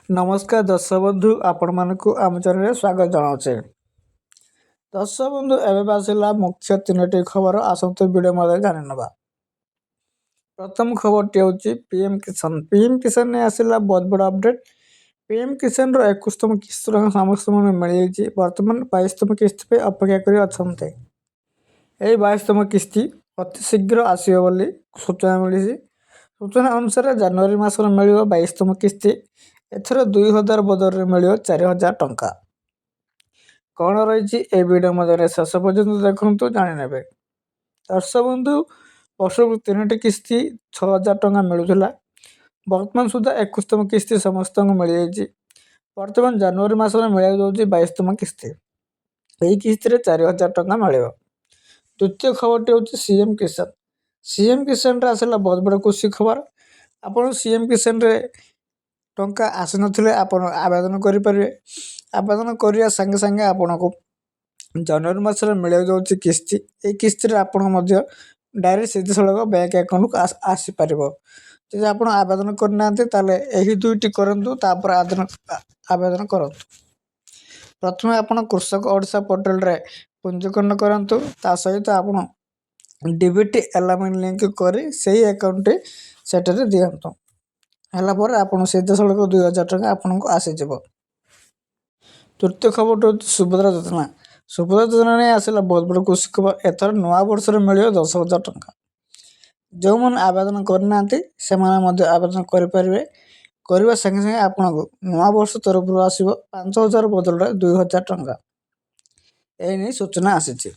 नमस्कार दर्शक बंधु आपण मानक आम चैनल स्वागत जनावे। दर्शक बंधु एवं आसला मुख्य 3टी खबर आसत वीडियो मध्य जानी ना। प्रथम खबरटी हूँ पीएम किसान ने आसला बहुत बड़ा अपडेट। पीएम किसान 21तम किस्त समस्त मिल जाए। बर्तमान 22तम किस्त पे अपेक्षा कर 22तम किस्ती अति शीघ्र आसो बोली सूचना मिली। सूचना अनुसार जनवरी मास मिल 22तम किस्ती एथर 2000 बदल मिल 4000 टंका। कौन रही वीडियो मध्य शेष पर्यटन देखते जाने। दर्शक बंधु वर्ष 3टी किस्ती 6000 टंका मिलूला। बर्तमान सुधा 21तम किस्ती समस्त मिल जाए। बर्तमान जनवरी मास मिल जाऊँगी 22तम किस्ती। यही किस्ती 4000 टंका मिल। द्वितीय खबरटी हूँ सीएम किसान आसला बहुत बड़ा खुशी खबर। आपड़ सीएम किसान टंका आसी नथिले आपण आवेदन करेंगे। आवेदन करने संगे संगे आपन को जनवरी मास मिल जाऊँगी किस्ती। ये किस्ती आपड़ डायरेक्ट सीधे सड़क बैंक अकाउंट को आसीपर। जब आप आवेदन करना यही दुईटी करूँ तापर आवेदन करूँ। प्रथम आप कृषक ओडिशा पोर्टल रे पंजीकरण करूँ। ता सहित आप डीबीटी एलामेंट लिंक कर सही अकाउंट सेटर दिंतु है आप सीधे सड़क 2000 टंका आपन को आसीज। तृतीय खबर हूँ सुभद्रा योजना। सुभद्रा योजना ने आसला बहुत बड़ा खुशी खबर। एथर नवा वर्ष मिल 10,000 टंका। जो मैंने आवेदन करना से आवेदन करेंगे। करने संगे संगे आपन को नवा वर्ष तरफ आसो 5,000 बदल 2,000 टंका। यही सूचना आसी।